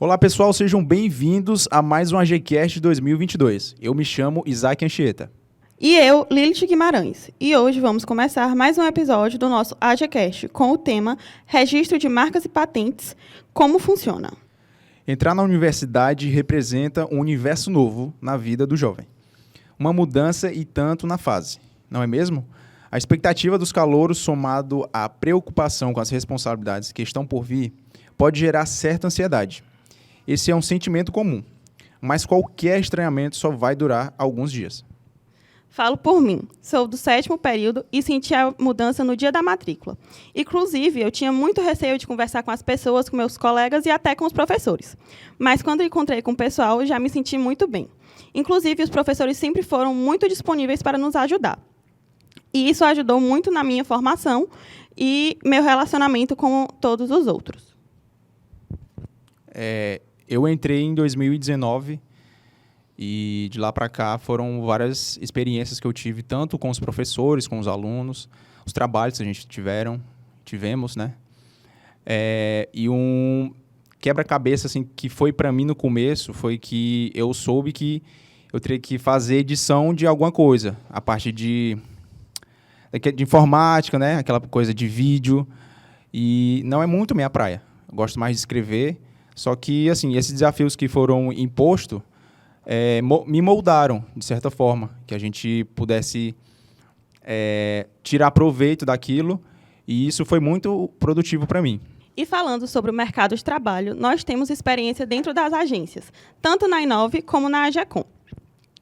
Olá pessoal, sejam bem-vindos a mais um AGCast 2022. Eu me chamo Isaac Anchieta. E eu, Lilith Guimarães. E hoje vamos começar mais um episódio do nosso AGCast com o tema Registro de Marcas e Patentes, como funciona? Entrar na universidade representa um universo novo na vida do jovem. Uma mudança e tanto na fase, não é mesmo? A expectativa dos calouros somado à preocupação com as responsabilidades que estão por vir pode gerar certa ansiedade. Esse é um sentimento comum, mas qualquer estranhamento só vai durar alguns dias. Falo por mim, sou do 7º período e senti a mudança no dia da matrícula. Inclusive, eu tinha muito receio de conversar com as pessoas, com meus colegas e até com os professores. Mas quando encontrei com o pessoal, já me senti muito bem. Inclusive, os professores sempre foram muito disponíveis para nos ajudar. E isso ajudou muito na minha formação e meu relacionamento com todos os outros. Eu entrei em 2019 e de lá para cá foram várias experiências que eu tive, tanto com os professores, com os alunos, os trabalhos que a gente tivemos, né? E um quebra-cabeça assim, que foi para mim no começo foi que eu soube que eu teria que fazer edição de alguma coisa, a parte de informática, né? Aquela coisa de vídeo, e não é muito minha praia. Eu gosto mais de escrever. Só que, assim, esses desafios que foram impostos me moldaram, de certa forma, que a gente pudesse tirar proveito daquilo, e isso foi muito produtivo para mim. E falando sobre o mercado de trabalho, nós temos experiência dentro das agências, tanto na Inove como na AGECOM,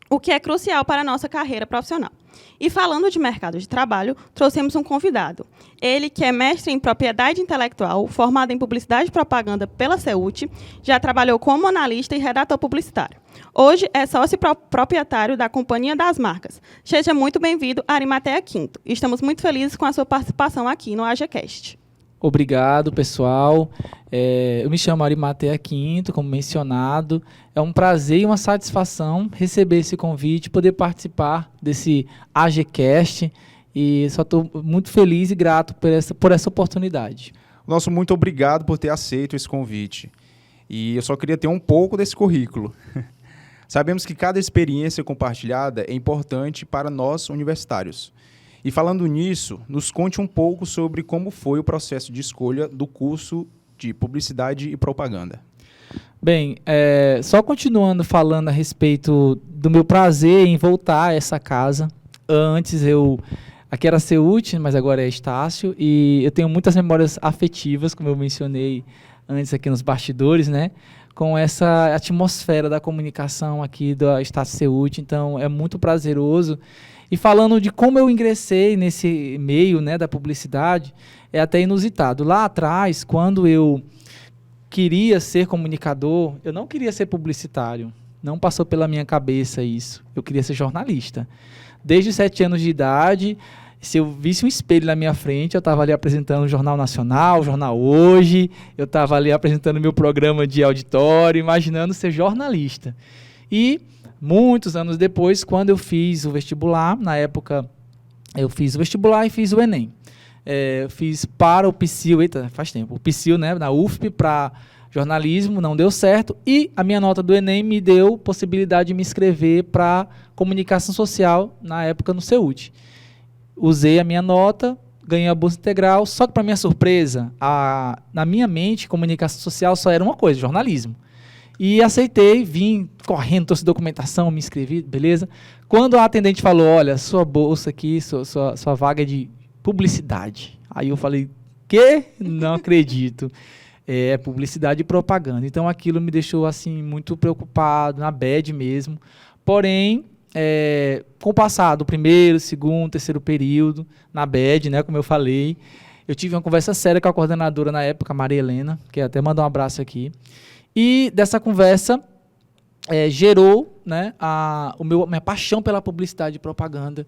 o que é crucial para a nossa carreira profissional. E falando de mercado de trabalho, trouxemos um convidado. Ele, que é mestre em propriedade intelectual, formado em publicidade e propaganda pela CEUT, já trabalhou como analista e redator publicitário. Hoje é sócio proprietário da Companhia das Marcas. Seja muito bem-vindo, Arimatea Quinto. Estamos muito felizes com a sua participação aqui no AGCast. Obrigado, pessoal. Eu me chamo Arimatea Quinto, como mencionado. É um prazer e uma satisfação receber esse convite, poder participar desse AGCast. E só estou muito feliz e grato por essa oportunidade. Nosso muito obrigado por ter aceito esse convite. E eu só queria ter um pouco desse currículo. Sabemos que cada experiência compartilhada é importante para nós universitários. E falando nisso, nos conte um pouco sobre como foi o processo de escolha do curso de Publicidade e Propaganda. Bem, só continuando falando a respeito do meu prazer em voltar a essa casa. Antes aqui era CEUT, mas agora é Estácio, e eu tenho muitas memórias afetivas, como eu mencionei antes aqui nos bastidores, né? Com essa atmosfera da comunicação aqui da Estácio CEUT, então é muito prazeroso. E falando de como eu ingressei nesse meio, né, da publicidade, é até inusitado. Lá atrás, quando eu queria ser comunicador, eu não queria ser publicitário. Não passou pela minha cabeça isso. Eu queria ser jornalista. Desde os 7 anos de idade, se eu visse um espelho na minha frente, eu estava ali apresentando o Jornal Nacional, o Jornal Hoje, eu estava ali apresentando meu programa de auditório, imaginando ser jornalista. E muitos anos depois, quando eu fiz o vestibular, na época eu fiz o vestibular e fiz o Enem. Eu fiz para o PSIL, faz tempo, o PSIL, né, na UFP, para jornalismo, não deu certo, e a minha nota do Enem me deu possibilidade de me inscrever para comunicação social, na época no CEUT. Usei a minha nota, ganhei a bolsa integral, só que para minha surpresa, na minha mente, comunicação social só era uma coisa, jornalismo. E aceitei, vim correndo, trouxe documentação, me inscrevi, beleza. Quando a atendente falou, olha, sua bolsa aqui, sua vaga é de publicidade. Aí eu falei, quê? Não acredito. É publicidade e propaganda. Então aquilo me deixou assim muito preocupado, na bad mesmo. Porém, com o passar do primeiro, segundo, terceiro período, na bad, né, como eu falei, eu tive uma conversa séria com a coordenadora na época, Maria Helena, que até mandou um abraço aqui. E dessa conversa gerou, né, minha paixão pela publicidade e propaganda.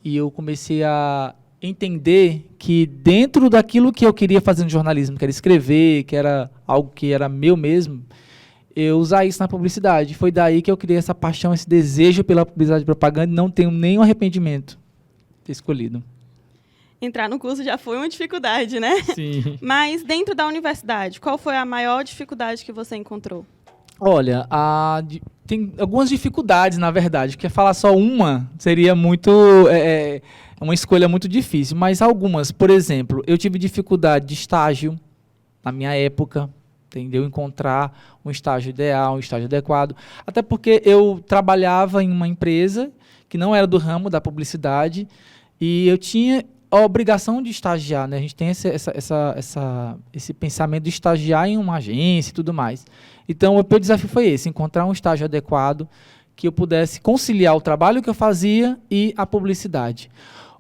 E eu comecei a entender que dentro daquilo que eu queria fazer no jornalismo, que era escrever, que era algo que era meu mesmo, eu usar isso na publicidade. Foi daí que eu criei essa paixão, esse desejo pela publicidade e propaganda, e não tenho nenhum arrependimento de ter escolhido. Entrar no curso já foi uma dificuldade, né? Sim. Mas dentro da universidade, qual foi a maior dificuldade que você encontrou? Olha, tem algumas dificuldades, na verdade, porque falar só uma seria muito uma escolha muito difícil, mas algumas, por exemplo, eu tive dificuldade de estágio na minha época, entendeu? Encontrar um estágio ideal, um estágio adequado, até porque eu trabalhava em uma empresa que não era do ramo da publicidade e eu tinha a obrigação de estagiar, né? A gente tem esse pensamento de estagiar em uma agência e tudo mais. Então, o meu desafio foi esse, encontrar um estágio adequado que eu pudesse conciliar o trabalho que eu fazia e a publicidade.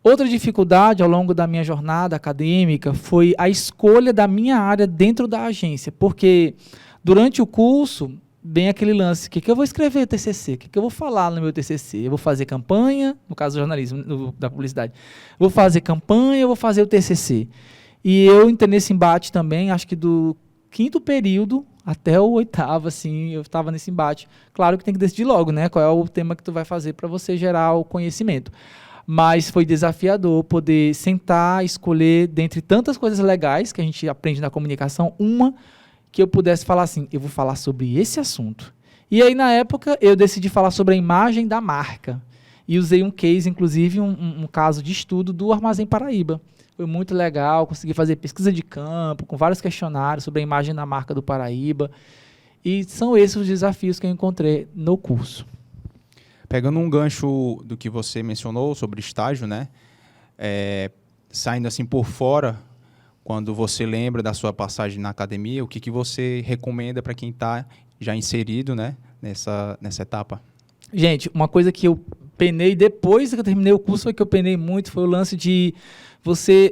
Outra dificuldade ao longo da minha jornada acadêmica foi a escolha da minha área dentro da agência, porque durante o curso, bem aquele lance, o que eu vou escrever no TCC, o que eu vou falar no meu TCC, eu vou fazer campanha, no caso do jornalismo, da publicidade, vou fazer campanha, eu vou fazer o TCC. E eu entrei nesse embate também, acho que do 5º período até o 8º, assim, eu estava nesse embate. Claro que tem que decidir logo, né, qual é o tema que tu vai fazer para você gerar o conhecimento. Mas foi desafiador poder sentar, escolher, dentre tantas coisas legais que a gente aprende na comunicação, uma que eu pudesse falar assim, eu vou falar sobre esse assunto. E aí, na época, eu decidi falar sobre a imagem da marca. E usei um case, inclusive, um caso de estudo do Armazém Paraíba. Foi muito legal, consegui fazer pesquisa de campo, com vários questionários sobre a imagem da marca do Paraíba. E são esses os desafios que eu encontrei no curso. Pegando um gancho do que você mencionou sobre estágio, né? Saindo assim por fora, quando você lembra da sua passagem na academia, o que você recomenda para quem está já inserido, né, nessa etapa? Gente, uma coisa que eu penei depois que eu terminei o curso, foi que eu penei muito, foi o lance de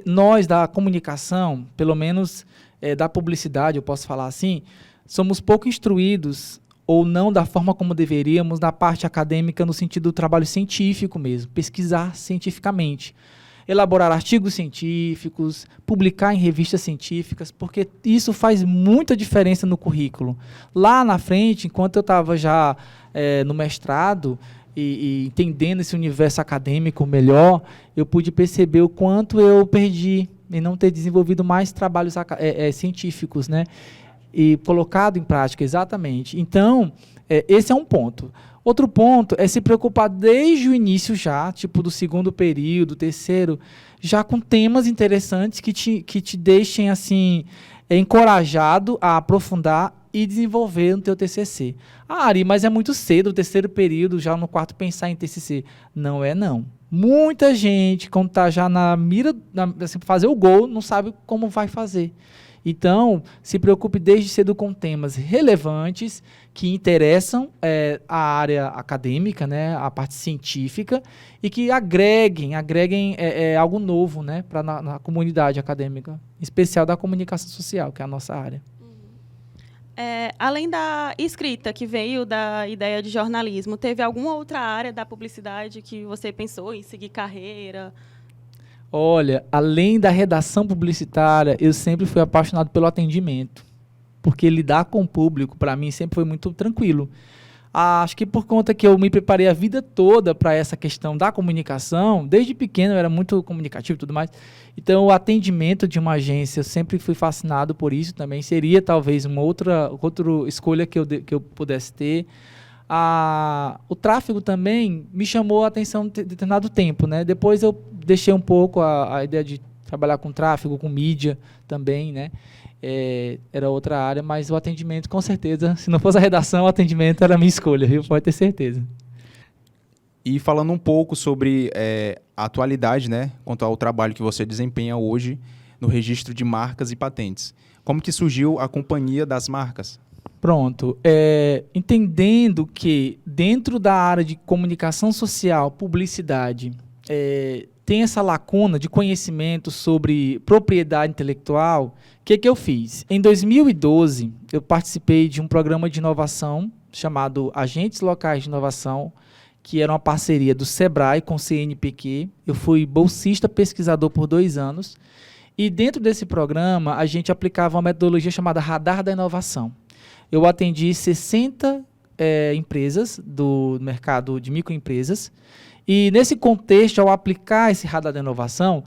nós da comunicação, pelo menos da publicidade, eu posso falar assim, somos pouco instruídos ou não da forma como deveríamos na parte acadêmica, no sentido do trabalho científico mesmo, pesquisar cientificamente, elaborar artigos científicos, publicar em revistas científicas, porque isso faz muita diferença no currículo. Lá na frente, enquanto eu estava já no mestrado e entendendo esse universo acadêmico melhor, eu pude perceber o quanto eu perdi em não ter desenvolvido mais trabalhos científicos, né? E colocado em prática, exatamente. Então, esse é um ponto. Outro ponto é se preocupar desde o início já, tipo do 2º período, 3º, já com temas interessantes que te deixem assim, encorajado a aprofundar e desenvolver no teu TCC. Ah, Ari, mas é muito cedo, o 3º período, já no 4º pensar em TCC. Não é não. Muita gente, quando está já na mira, assim, fazer o gol, não sabe como vai fazer. Então, se preocupe desde cedo com temas relevantes que interessam a área acadêmica, né, a parte científica, e que agreguem algo novo, né, na comunidade acadêmica, em especial da comunicação social, que é a nossa área. Além da escrita, que veio da ideia de jornalismo, teve alguma outra área da publicidade que você pensou em seguir carreira? Olha, além da redação publicitária, eu sempre fui apaixonado pelo atendimento, porque lidar com o público, para mim, sempre foi muito tranquilo. Acho que por conta que eu me preparei a vida toda para essa questão da comunicação, desde pequeno eu era muito comunicativo e tudo mais, então o atendimento de uma agência, eu sempre fui fascinado por isso também, seria talvez uma outra escolha que eu pudesse ter. O tráfego também me chamou a atenção em determinado tempo, né? Depois eu deixei um pouco a ideia de trabalhar com tráfego, com mídia também, né? Era outra área, mas o atendimento, com certeza, se não fosse a redação, o atendimento era a minha escolha, viu? Pode ter certeza. E falando um pouco sobre a atualidade, né? Quanto ao trabalho que você desempenha hoje no registro de marcas e patentes. Como que surgiu a Companhia das Marcas? Pronto. Entendendo que dentro da área de comunicação social, publicidade, tem essa lacuna de conhecimento sobre propriedade intelectual, o que eu fiz? Em 2012, eu participei de um programa de inovação chamado Agentes Locais de Inovação, que era uma parceria do Sebrae com o CNPq. Eu fui bolsista pesquisador por 2 anos. E dentro desse programa, a gente aplicava uma metodologia chamada Radar da Inovação. Eu atendi 60 empresas do mercado de microempresas. E nesse contexto, ao aplicar esse radar da inovação,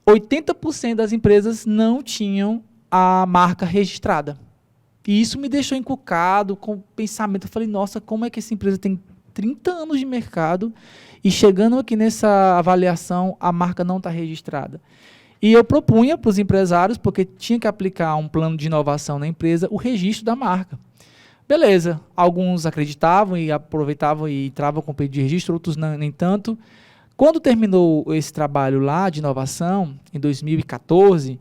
80% das empresas não tinham a marca registrada. E isso me deixou encucado com o pensamento. Eu falei, nossa, como é que essa empresa tem 30 anos de mercado e chegando aqui nessa avaliação, a marca não está registrada? E eu propunha para os empresários, porque tinha que aplicar um plano de inovação na empresa, o registro da marca. Beleza, alguns acreditavam e aproveitavam e entravam com o pedido de registro, outros não, nem tanto. Quando terminou esse trabalho lá de inovação, em 2014,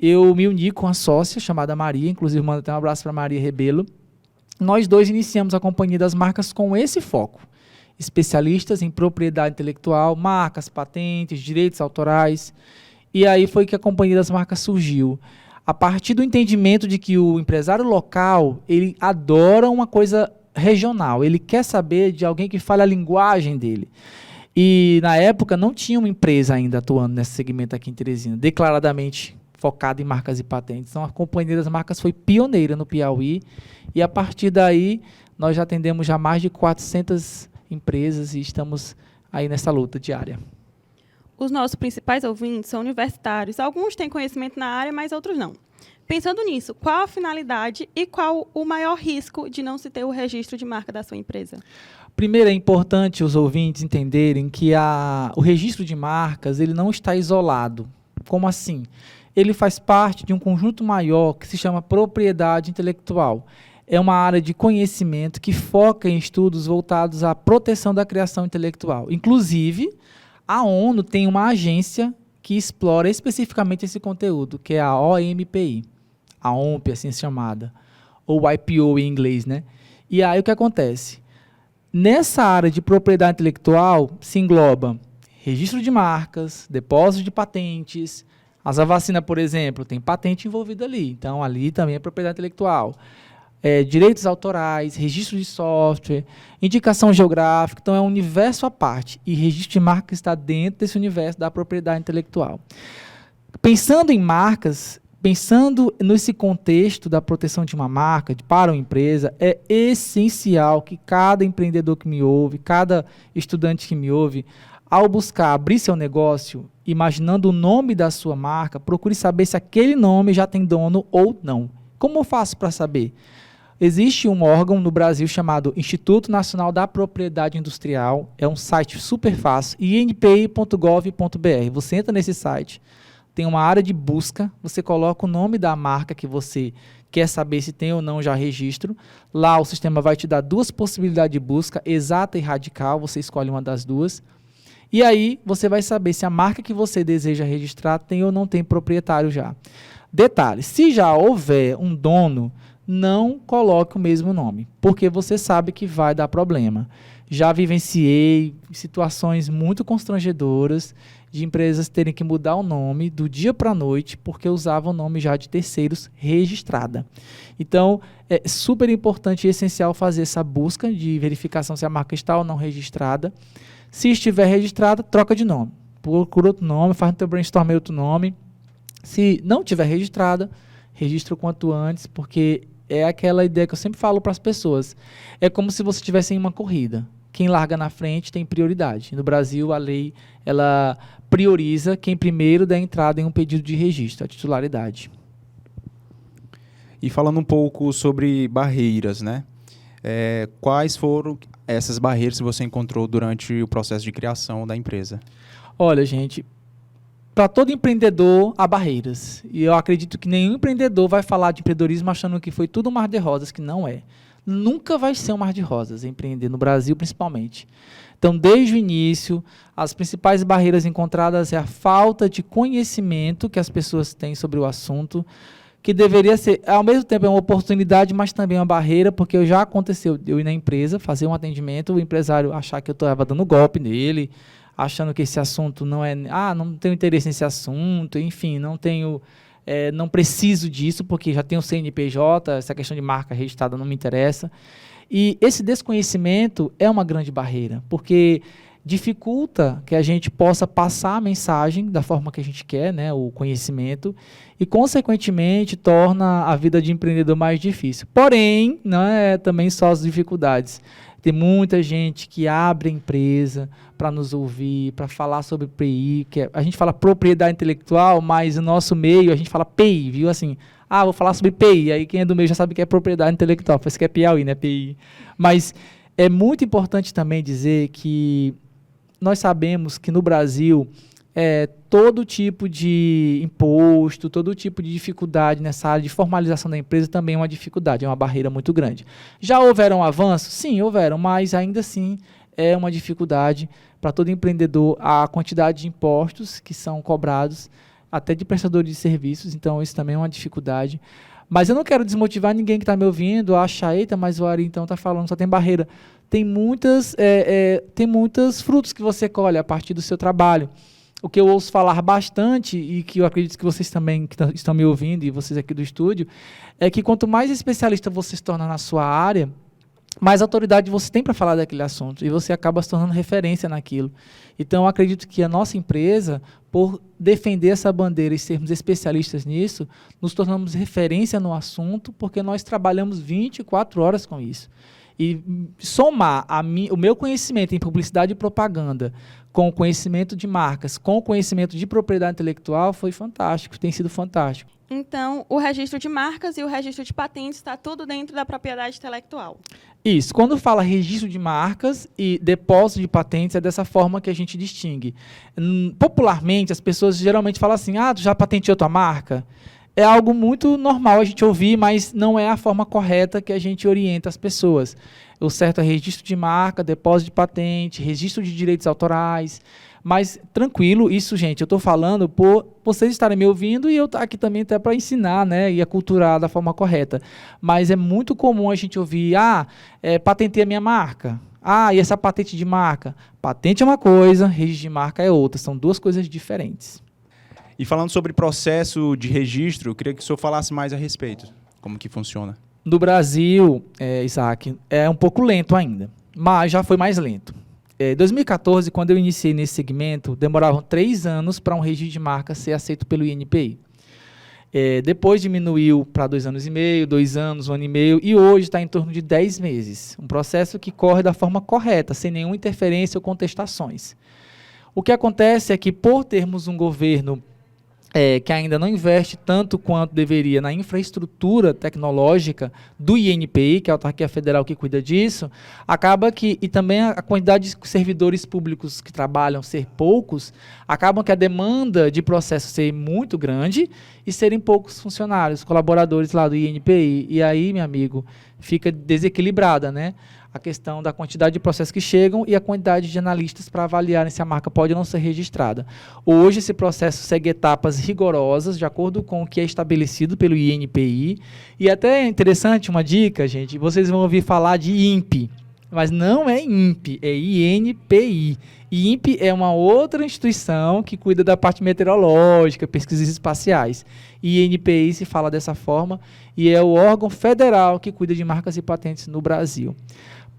eu me uni com uma sócia chamada Maria, inclusive mando até um abraço para Maria Rebelo. Nós dois iniciamos a Companhia das Marcas com esse foco. Especialistas em propriedade intelectual, marcas, patentes, direitos autorais. E aí foi que a Companhia das Marcas surgiu. A partir do entendimento de que o empresário local, ele adora uma coisa regional. Ele quer saber de alguém que fale a linguagem dele. E, na época, não tinha uma empresa ainda atuando nesse segmento aqui em Teresina, declaradamente focada em marcas e patentes. Então, a Companhia das Marcas foi pioneira no Piauí. E, a partir daí, nós já atendemos já mais de 400 empresas e estamos aí nessa luta diária. Os nossos principais ouvintes são universitários. Alguns têm conhecimento na área, mas outros não. Pensando nisso, qual a finalidade e qual o maior risco de não se ter o registro de marca da sua empresa? Primeiro, é importante os ouvintes entenderem que o registro de marcas ele não está isolado. Como assim? Ele faz parte de um conjunto maior que se chama propriedade intelectual. É uma área de conhecimento que foca em estudos voltados à proteção da criação intelectual. Inclusive, a ONU tem uma agência que explora especificamente esse conteúdo, que é a OMPI, a OMP, assim chamada, ou IPO em inglês, né? E aí o que acontece? Nessa área de propriedade intelectual se engloba registro de marcas, depósito de patentes. A vacina, por exemplo, tem patente envolvida ali, então ali também é propriedade intelectual. Direitos autorais, registro de software, indicação geográfica, então é um universo à parte. E registro de marca está dentro desse universo da propriedade intelectual. Pensando em marcas, pensando nesse contexto da proteção de uma marca para uma empresa, é essencial que cada empreendedor que me ouve, cada estudante que me ouve, ao buscar abrir seu negócio, imaginando o nome da sua marca, procure saber se aquele nome já tem dono ou não. Como eu faço para saber? Existe um órgão no Brasil chamado Instituto Nacional da Propriedade Industrial, é um site super fácil, inpi.gov.br. Você entra nesse site, tem uma área de busca, você coloca o nome da marca que você quer saber se tem ou não já registro. Lá o sistema vai te dar duas possibilidades de busca, exata e radical, você escolhe uma das duas. E aí você vai saber se a marca que você deseja registrar tem ou não tem proprietário já. Detalhe, se já houver um dono, não coloque o mesmo nome, porque você sabe que vai dar problema. Já vivenciei situações muito constrangedoras de empresas terem que mudar o nome do dia para a noite porque usavam o nome já de terceiros registrada. Então, é super importante e essencial fazer essa busca de verificação se a marca está ou não registrada. Se estiver registrada, troca de nome. Procura outro nome, faz no teu brainstorm outro nome. Se não estiver registrada, registra o quanto antes, porque é aquela ideia que eu sempre falo para as pessoas. É como se você estivesse em uma corrida. Quem larga na frente tem prioridade. No Brasil, a lei ela prioriza quem primeiro der entrada em um pedido de registro, a titularidade. E falando um pouco sobre barreiras, né? Quais foram essas barreiras que você encontrou durante o processo de criação da empresa? Olha, gente, para todo empreendedor há barreiras. E eu acredito que nenhum empreendedor vai falar de empreendedorismo achando que foi tudo um mar de rosas, que não é. Nunca vai ser um mar de rosas, empreender no Brasil principalmente. Então, desde o início, as principais barreiras encontradas é a falta de conhecimento que as pessoas têm sobre o assunto, que deveria ser, ao mesmo tempo, é uma oportunidade, mas também uma barreira, porque já aconteceu eu ir na empresa, fazer um atendimento, o empresário achar que eu estava dando golpe nele, achando que esse assunto não é... não tenho interesse nesse assunto, enfim, não preciso disso, porque já tenho o CNPJ, essa questão de marca registrada não me interessa. E esse desconhecimento é uma grande barreira, porque dificulta que a gente possa passar a mensagem da forma que a gente quer, né, o conhecimento, e, consequentemente, torna a vida de empreendedor mais difícil. Porém, não é também só as dificuldades. Tem muita gente que abre a empresa para nos ouvir, para falar sobre PI, a gente fala propriedade intelectual, mas no nosso meio a gente fala PI, viu? Assim, vou falar sobre PI, aí quem é do meio já sabe que é propriedade intelectual, parece que é Piauí, né, PI. Mas é muito importante também dizer que nós sabemos que no Brasil todo tipo de imposto, todo tipo de dificuldade nessa área de formalização da empresa também é uma dificuldade, é uma barreira muito grande. Já houveram avanços? Sim, houveram, mas ainda assim é uma dificuldade para todo empreendedor a quantidade de impostos que são cobrados, até de prestadores de serviços, então isso também é uma dificuldade. Mas eu não quero desmotivar ninguém que está me ouvindo a achar, eita, mas o Ari então está falando, só tem barreira. Tem muitos frutos que você colhe a partir do seu trabalho. O que eu ouço falar bastante, e que eu acredito que vocês também que estão me ouvindo, e vocês aqui do estúdio, é que quanto mais especialista você se torna na sua área, mais autoridade você tem para falar daquele assunto, e você acaba se tornando referência naquilo. Então, eu acredito que a nossa empresa, por defender essa bandeira e sermos especialistas nisso, nos tornamos referência no assunto, porque nós trabalhamos 24 horas com isso. E somar o meu conhecimento em publicidade e propaganda com o conhecimento de marcas, com o conhecimento de propriedade intelectual, foi fantástico, tem sido fantástico. Então, o registro de marcas e o registro de patentes está tudo dentro da propriedade intelectual. Isso. Quando fala registro de marcas e depósito de patentes, é dessa forma que a gente distingue. Popularmente, as pessoas geralmente falam assim, tu já patenteou tua marca? É algo muito normal a gente ouvir, mas não é a forma correta que a gente orienta as pessoas. O certo é registro de marca, depósito de patente, registro de direitos autorais. Mas, tranquilo, isso, gente, eu estou falando por vocês estarem me ouvindo e eu estou aqui também até para ensinar, né, e aculturar da forma correta. Mas é muito comum a gente ouvir, patentei a minha marca. E essa patente de marca? Patente é uma coisa, registro de marca é outra. São duas coisas diferentes. E falando sobre processo de registro, eu queria que o senhor falasse mais a respeito. Como que funciona? No Brasil, Isaac, é um pouco lento ainda, mas já foi mais lento. Em 2014, quando eu iniciei nesse segmento, demoravam 3 anos para um registro de marca ser aceito pelo INPI. Depois diminuiu para 2 anos e meio, 2 anos, 1 ano e meio, e hoje está em torno de 10 meses. Um processo que corre da forma correta, sem nenhuma interferência ou contestações. O que acontece é que, por termos um governo que ainda não investe tanto quanto deveria na infraestrutura tecnológica do INPI, que é a autarquia federal que cuida disso, acaba que, e também a quantidade de servidores públicos que trabalham ser poucos, acabam que a demanda de processo ser muito grande e serem poucos funcionários, colaboradores lá do INPI. E aí, meu amigo, fica desequilibrada, né? A questão da quantidade de processos que chegam e a quantidade de analistas para avaliarem se a marca pode ou não ser registrada. Hoje, esse processo segue etapas rigorosas, de acordo com o que é estabelecido pelo INPI. E até é interessante, uma dica, gente, vocês vão ouvir falar de INPE, mas não é INPE, é INPI. INPE é uma outra instituição que cuida da parte meteorológica, pesquisas espaciais. INPI se fala dessa forma e é o órgão federal que cuida de marcas e patentes no Brasil.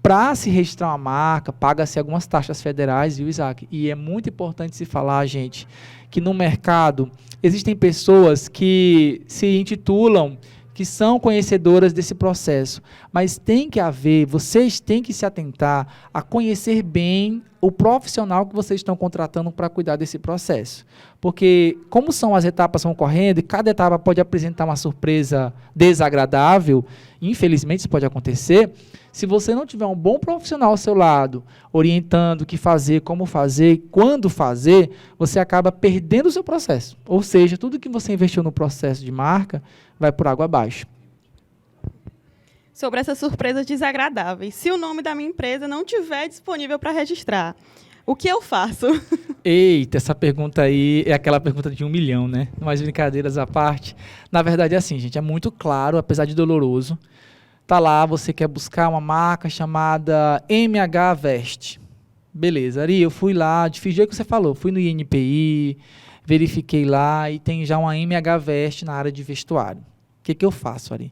Para se registrar uma marca, paga-se algumas taxas federais, viu, Isaac? E é muito importante se falar, gente, que no mercado existem pessoas que se intitulam, que são conhecedoras desse processo, mas tem que haver, vocês têm que se atentar a conhecer bem o profissional que vocês estão contratando para cuidar desse processo. Porque, como são as etapas vão correndo, e cada etapa pode apresentar uma surpresa desagradável, infelizmente isso pode acontecer, se você não tiver um bom profissional ao seu lado, orientando o que fazer, como fazer, quando fazer, você acaba perdendo o seu processo. Ou seja, tudo que você investiu no processo de marca vai por água abaixo. Sobre essas surpresas desagradáveis, se o nome da minha empresa não estiver disponível para registrar, o que eu faço? Eita, essa pergunta aí é aquela pergunta de 1 milhão, né? Mas brincadeiras à parte. Na verdade é assim, gente, é muito claro, apesar de doloroso. Tá lá, você quer buscar uma marca chamada MH Vest. Beleza, Ari, eu fui lá, fiz o que você falou, fui no INPI, verifiquei lá e tem já uma MH Vest na área de vestuário. O que eu faço, Ari?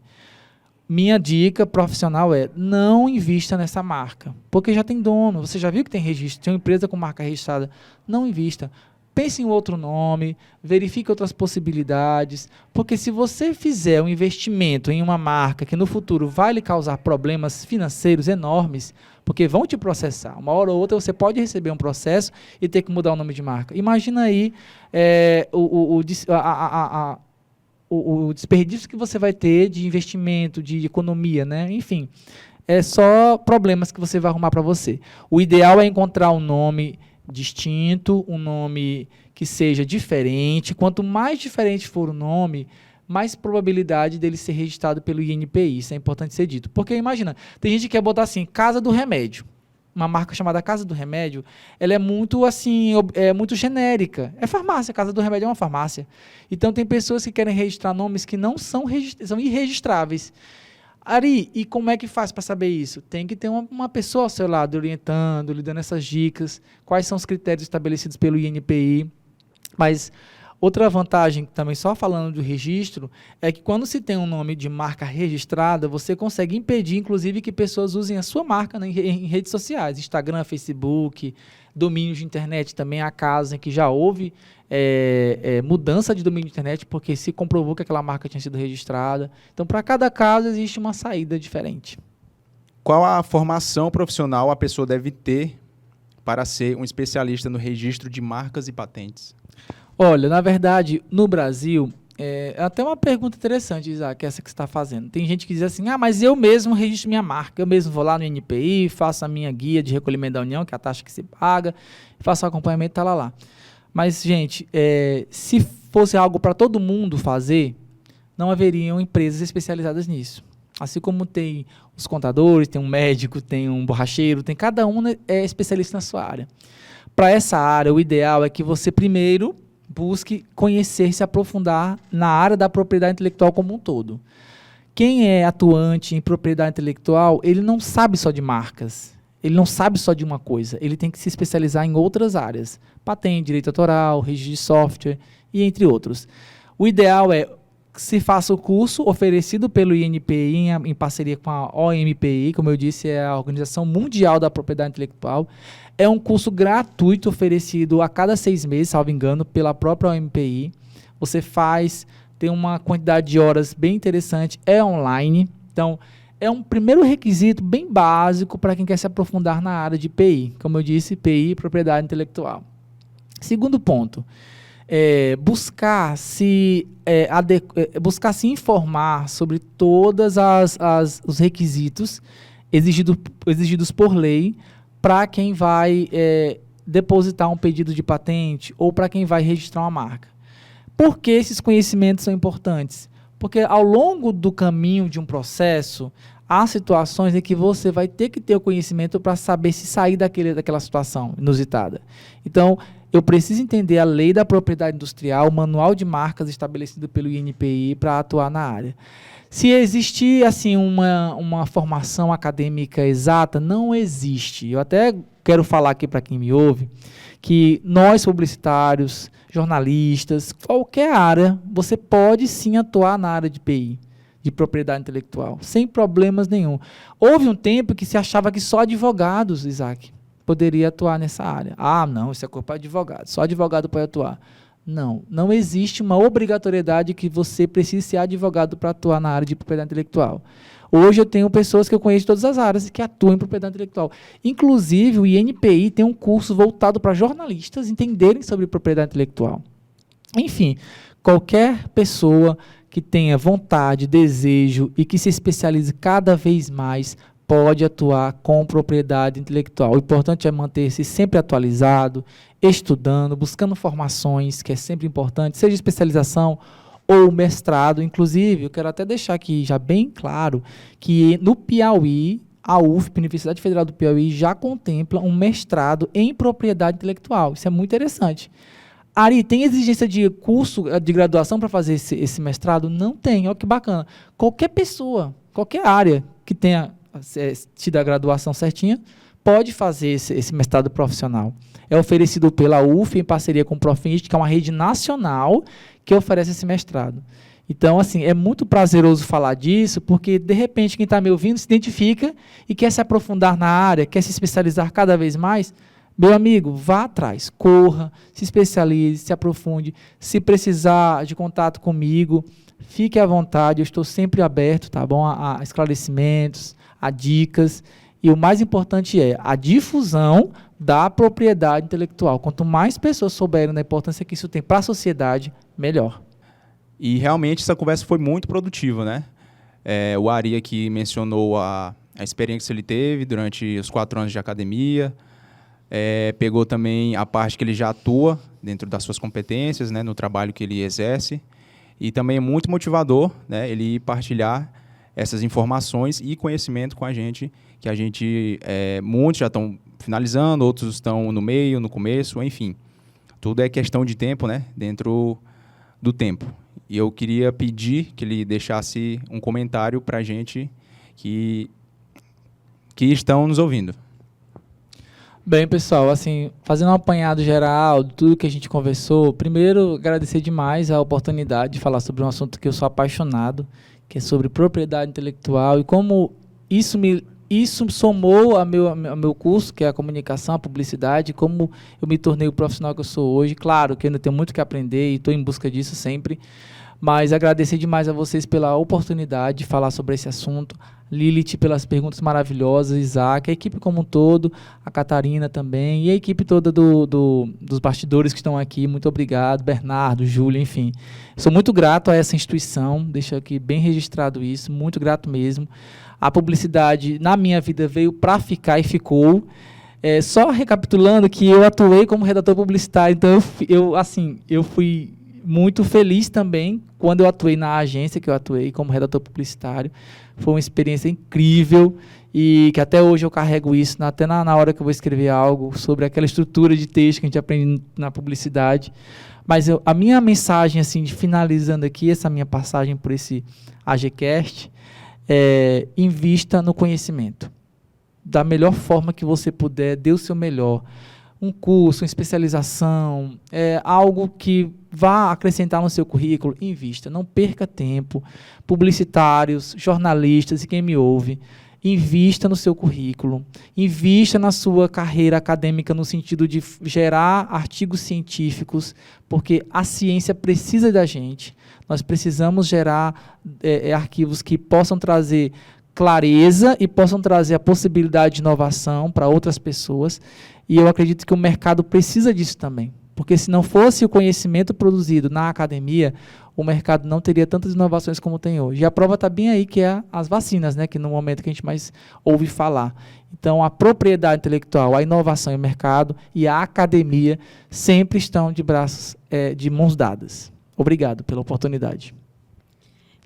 minha dica profissional é não invista nessa marca, porque já tem dono. Você já viu que tem registro, tem uma empresa com marca registrada. Não invista. Pense em outro nome, verifique outras possibilidades, porque se você fizer um investimento em uma marca que no futuro vai lhe causar problemas financeiros enormes, porque vão te processar. Uma hora ou outra você pode receber um processo e ter que mudar o nome de marca. Imagina aí o desperdício que você vai ter de investimento, de economia, né? Enfim, é só problemas que você vai arrumar para você. O ideal é encontrar um nome distinto, um nome que seja diferente. Quanto mais diferente for o nome, mais probabilidade dele ser registrado pelo INPI. Isso é importante ser dito. Porque imagina, tem gente que quer botar assim, Casa do Remédio. Uma marca chamada Casa do Remédio, ela é muito assim, muito genérica. É farmácia, Casa do Remédio é uma farmácia. Então tem pessoas que querem registrar nomes que não são irregistráveis. Ari, e como é que faz para saber isso? Tem que ter uma pessoa ao seu lado orientando, lhe dando essas dicas, quais são os critérios estabelecidos pelo INPI. Mas outra vantagem, também só falando do registro, é que quando se tem um nome de marca registrada, você consegue impedir, inclusive, que pessoas usem a sua marca em redes sociais, Instagram, Facebook, domínios de internet também há casos em que já houve mudança de domínio de internet porque se comprovou que aquela marca tinha sido registrada. Então, para cada caso, existe uma saída diferente. Qual a formação profissional a pessoa deve ter para ser um especialista no registro de marcas e patentes? Olha, na verdade, no Brasil, é até uma pergunta interessante, Isaac, essa que você está fazendo. Tem gente que diz assim, mas eu mesmo registro minha marca, eu mesmo vou lá no INPI, faço a minha guia de recolhimento da União, que é a taxa que se paga, faço o acompanhamento, tá lá. Mas, gente, se fosse algo para todo mundo fazer, não haveriam empresas especializadas nisso. Assim como tem os contadores, tem um médico, tem um borracheiro, cada um é especialista na sua área. Para essa área, o ideal é que você primeiro busque conhecer, se aprofundar na área da propriedade intelectual como um todo. Quem é atuante em propriedade intelectual, ele não sabe só de marcas, ele não sabe só de uma coisa, ele tem que se especializar em outras áreas. Patente, direito autoral, registro de software e entre outros. O ideal é que se faça o curso oferecido pelo INPI em parceria com a OMPI, como eu disse, é a Organização Mundial da Propriedade Intelectual. É um curso gratuito oferecido a cada 6 meses, salvo engano, pela própria OMPI. Você tem uma quantidade de horas bem interessante, é online. Então, é um primeiro requisito bem básico para quem quer se aprofundar na área de PI. Como eu disse, PI, Propriedade Intelectual. Segundo ponto, buscar se informar sobre todos os requisitos exigidos por lei para quem vai depositar um pedido de patente ou para quem vai registrar uma marca. Por que esses conhecimentos são importantes? Porque ao longo do caminho de um processo, há situações em que você vai ter que ter o conhecimento para saber se sair daquela situação inusitada. Então, eu preciso entender a lei da propriedade industrial, o manual de marcas estabelecido pelo INPI para atuar na área. Se existir assim, uma formação acadêmica exata, não existe. Eu até quero falar aqui para quem me ouve, que nós publicitários, jornalistas, qualquer área, você pode sim atuar na área de PI, de propriedade intelectual, sem problemas nenhum. Houve um tempo que se achava que só advogados, Isaac, poderia atuar nessa área. Não, isso é culpa de advogado, só advogado pode atuar. Não existe uma obrigatoriedade que você precise ser advogado para atuar na área de propriedade intelectual. Hoje eu tenho pessoas que eu conheço de todas as áreas que atuam em propriedade intelectual. Inclusive, o INPI tem um curso voltado para jornalistas entenderem sobre propriedade intelectual. Enfim, qualquer pessoa que tenha vontade, desejo e que se especialize cada vez mais pode atuar com propriedade intelectual. O importante é manter-se sempre atualizado, estudando, buscando formações, que é sempre importante, seja especialização ou mestrado. Inclusive, eu quero até deixar aqui já bem claro que no Piauí, a UFP, Universidade Federal do Piauí, já contempla um mestrado em propriedade intelectual. Isso é muito interessante. Ari, tem exigência de curso de graduação para fazer esse mestrado? Não tem. Olha que bacana. Qualquer pessoa, qualquer área que tenha tido a graduação certinha, pode fazer esse mestrado profissional. É oferecido pela UF em parceria com o Profinist, que é uma rede nacional que oferece esse mestrado. Então, assim, é muito prazeroso falar disso, porque, de repente, quem está me ouvindo se identifica e quer se aprofundar na área, quer se especializar cada vez mais. Meu amigo, vá atrás, corra, se especialize, se aprofunde. Se precisar de contato comigo, fique à vontade, eu estou sempre aberto, tá bom? A esclarecimentos, a dicas. E o mais importante é a difusão da propriedade intelectual. Quanto mais pessoas souberem da importância que isso tem para a sociedade, melhor. E realmente essa conversa foi muito produtiva, né? O Ari aqui mencionou a experiência que ele teve durante os 4 anos de academia, pegou também a parte que ele já atua dentro das suas competências, né, no trabalho que ele exerce, e também é muito motivador, né, ele partilhar essas informações e conhecimento com a gente, que a gente, muitos já estão finalizando, outros estão no meio, no começo, enfim. Tudo é questão de tempo, né, dentro do tempo. E eu queria pedir que ele deixasse um comentário para a gente que estão nos ouvindo. Bem, pessoal, assim, fazendo um apanhado geral de tudo que a gente conversou, primeiro, agradecer demais a oportunidade de falar sobre um assunto que eu sou apaixonado, que é sobre propriedade intelectual e como isso somou ao meu curso, que é a comunicação, a publicidade, como eu me tornei o profissional que eu sou hoje. Claro que eu ainda tenho muito que aprender e estou em busca disso sempre, mas agradecer demais a vocês pela oportunidade de falar sobre esse assunto, Lilith pelas perguntas maravilhosas, Isaac, a equipe como um todo, a Catarina também, e a equipe toda dos bastidores que estão aqui, muito obrigado, Bernardo, Júlio, enfim. Sou muito grato a essa instituição, deixo aqui bem registrado isso, muito grato mesmo. A publicidade, na minha vida, veio para ficar e ficou. Só recapitulando que eu atuei como redator publicitário, então eu fui muito feliz também quando eu atuei na agência que eu atuei como redator publicitário. Foi uma experiência incrível e que até hoje eu carrego isso, até na hora que eu vou escrever algo sobre aquela estrutura de texto que a gente aprende na publicidade. Mas a minha mensagem, assim, finalizando aqui essa minha passagem por esse AGCast, invista no conhecimento. Da melhor forma que você puder, dê o seu melhor. Um curso, uma especialização, algo que vá acrescentar no seu currículo, invista. Não perca tempo. Publicitários, jornalistas e quem me ouve, invista no seu currículo. Invista na sua carreira acadêmica no sentido de gerar artigos científicos, porque a ciência precisa da gente. Nós precisamos gerar arquivos que possam trazer clareza e possam trazer a possibilidade de inovação para outras pessoas. E eu acredito que o mercado precisa disso também. Porque se não fosse o conhecimento produzido na academia, o mercado não teria tantas inovações como tem hoje. E a prova está bem aí, que é as vacinas, né, que no momento que a gente mais ouve falar. Então, a propriedade intelectual, a inovação e o mercado e a academia sempre estão de mãos dadas. Obrigado pela oportunidade.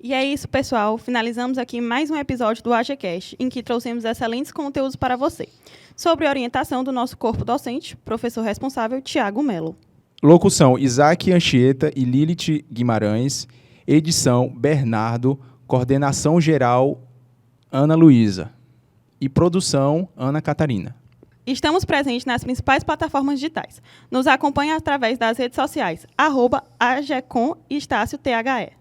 E é isso, pessoal. Finalizamos aqui mais um episódio do AGCast, em que trouxemos excelentes conteúdos para você. Sobre a orientação do nosso corpo docente, professor responsável, Tiago Melo. Locução, Isaac Anchieta e Lilith Guimarães. Edição, Bernardo. Coordenação geral, Ana Luísa. E produção, Ana Catarina. Estamos presentes nas principais plataformas digitais. Nos acompanhe através das redes sociais, @AGECOM e Estácio THE.